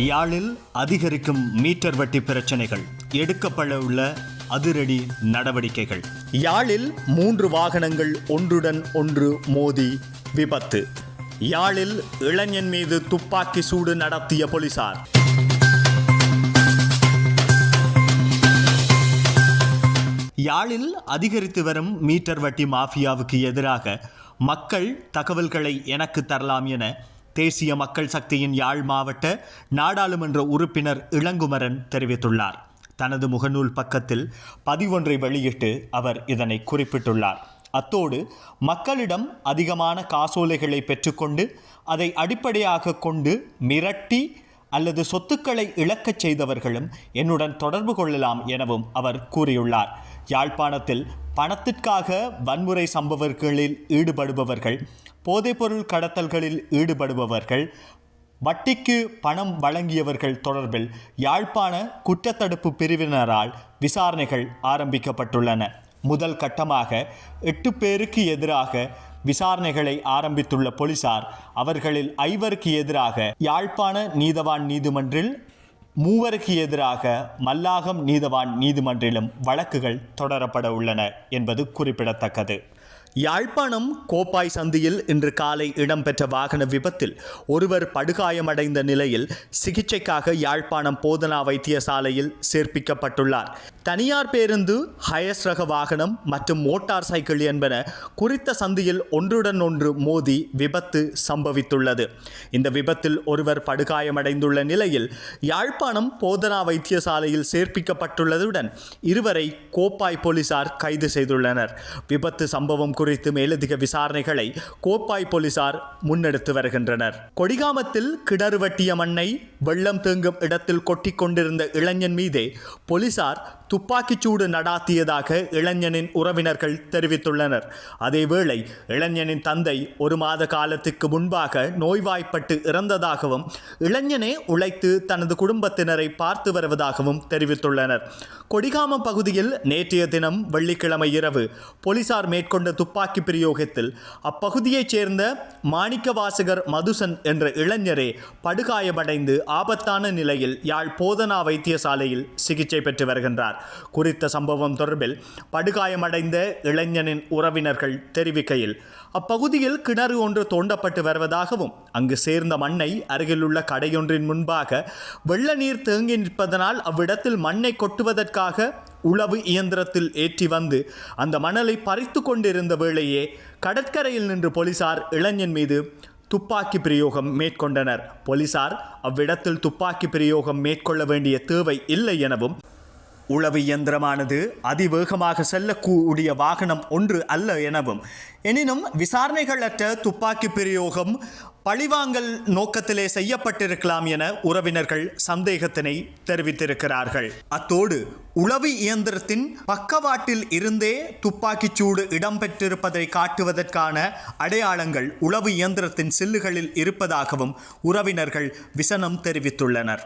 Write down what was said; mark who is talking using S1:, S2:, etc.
S1: யாழில் அதிகரிக்கும் மீட்டர் வட்டி பிரச்சனைகள், எடுக்கப்பட உள்ள அதிரடி நடவடிக்கைகள். யாழில் 3 வாகனங்கள் ஒன்றுடன் ஒன்று மோதி விபத்து. யாழில் இளைஞன் மீது துப்பாக்கி சூடு நடத்திய போலீசார். யாழில் அதிகரித்து வரும் மீட்டர் வட்டி மாஃபியாவுக்கு எதிராக மக்கள் தகவல்களை எனக்கு தரலாம் என தேசிய மக்கள் சக்தியின் யாழ் மாவட்ட நாடாளுமன்ற உறுப்பினர் இளங்குமரன் தெரிவித்துள்ளார். தனது முகநூல் பக்கத்தில் பதிவொன்றை வெளியிட்டு அவர் இதனை குறிப்பிட்டுள்ளார். அத்தோடு மக்களிடம் அதிகமான காசோலைகளை பெற்றுக்கொண்டு அதை அடிப்படையாக கொண்டு மிரட்டி அல்லது சொத்துக்களை இழக்கச் செய்தவர்களும் என்னுடன் தொடர்பு கொள்ளலாம் எனவும் அவர் கூறியுள்ளார். யாழ்ப்பாணத்தில் பணத்திற்காக வன்முறை சம்பவங்களில் ஈடுபடுபவர்கள், போதைப்பொருள் கடத்தல்களில் ஈடுபடுபவர்கள், வட்டிக்கு பணம் வழங்கியவர்கள் தொடர்பில் யாழ்ப்பாண குற்றத்தடுப்பு பிரிவினரால் விசாரணைகள் ஆரம்பிக்கப்பட்டுள்ளன. முதல் கட்டமாக 8 பேருக்கு எதிராக விசாரணைகளை ஆரம்பித்துள்ள போலீசார் அவர்களில் 5 எதிராக யாழ்ப்பாண நீதவான் நீதிமன்றில், 3 எதிராக மல்லாகம் நீதவான் நீதிமன்றிலும் வழக்குகள் தொடரப்பட உள்ளன என்பது குறிப்பிடத்தக்கது. யாழ்ப்பாணம் கோப்பாய் சந்தியில் இன்று காலை இடம்பெற்ற வாகன விபத்தில் ஒருவர் படுகாயமடைந்த நிலையில் சிகிச்சைக்காக யாழ்ப்பாணம் போதனா வைத்தியசாலையில் சேர்ப்பிக்கப்பட்டுள்ளார். தனியார் பேருந்து, ஹயஸ் ரக வாகனம் மற்றும் மோட்டார் சைக்கிள் என்பன குறித்த சந்தியில் ஒன்றுடன் ஒன்று மோதி விபத்து சம்பவித்துள்ளது. இந்த விபத்தில் ஒருவர் படுகாயமடைந்துள்ள நிலையில் யாழ்ப்பாணம் போதனா வைத்தியசாலையில் சேர்ப்பிக்கப்பட்டுள்ளதுடன் 2 கோப்பாய் போலீசார் கைது செய்துள்ளனர். விபத்து சம்பவம் குறித்து மேலதிக விசாரணைகளை கோப்பாய் போலீசார் முன்னெடுத்து வருகின்றனர். கொடிகாமத்தில் கிணறு வெட்டிய மண்ணை வெள்ளம் தேங்கும் இடத்தில் கொட்டிக் கொண்டிருந்த இளைஞன் மீதே போலீசார் துப்பாக்கிச்சூடு நடாத்தியதாக இளைஞனின் உறவினர்கள் தெரிவித்துள்ளனர். அதேவேளை இளைஞனின் தந்தை 1 மாத காலத்துக்கு முன்பாக நோய்வாய்ப்பட்டு இறந்ததாகவும் இளைஞனே உழைத்து தனது குடும்பத்தினரை பார்த்து வருவதாகவும் தெரிவித்துள்ளனர். கொடிகாமம் பகுதியில் நேற்றைய தினம் வெள்ளிக்கிழமை இரவு போலீசார் மேற்கொண்ட துப்பாக்கி பிரயோகத்தில் அப்பகுதியைச் சேர்ந்த மாணிக்கவாசகர் மதுசன் என்ற இளைஞரே படுகாயமடைந்து ஆபத்தான நிலையில் யாழ் போதனா வைத்தியசாலையில் சிகிச்சை பெற்று வருகின்றார். குறித்த சம்பவம் தொடர்பில் படுகாயமடைந்த இளைஞனின் உறவினர்கள் தெரிவிக்கையில், அப்பகுதியில் கிணறு ஒன்று தோண்டப்பட்டு வருவதாகவும் அங்கு சேர்ந்த மண்ணை அருகிலுள்ள கடையொன்றின் முன்பாக வெள்ள நீர் தேங்கி நிற்பதனால் அவ்விடத்தில் மண்ணை கொட்டுவதற்காக உளவு இயந்திரத்தில் ஏற்றி வந்து அந்த மணலை பறித்து கொண்டிருந்த வேளையே கடற்கரையில் நின்று போலீசார் இளைஞன் மீது துப்பாக்கி பிரயோகம் மேற்கொண்டனர். போலீசார் அவ்விடத்தில் துப்பாக்கி பிரயோகம் மேற்கொள்ள வேண்டிய தேவை இல்லை எனவும், உளவு இயந்திரமானது அதிவேகமாக செல்லக்கூடிய வாகனம் ஒன்று அல்ல எனவும், எனினும் விசாரணைகளற்ற துப்பாக்கி பிரயோகம் பழிவாங்கல் நோக்கத்திலே செய்யப்பட்டிருக்கலாம் என உறவினர்கள் சந்தேகத்தினை தெரிவித்திருக்கிறார்கள். அத்தோடு உளவு இயந்திரத்தின் பக்கவாட்டில் இருந்தே துப்பாக்கிச்சூடு இடம்பெற்றிருப்பதை காட்டுவதற்கான அடையாளங்கள் உளவு இயந்திரத்தின் சில்லுகளில் இருப்பதாகவும் உறவினர்கள் விசனம் தெரிவித்துள்ளனர்.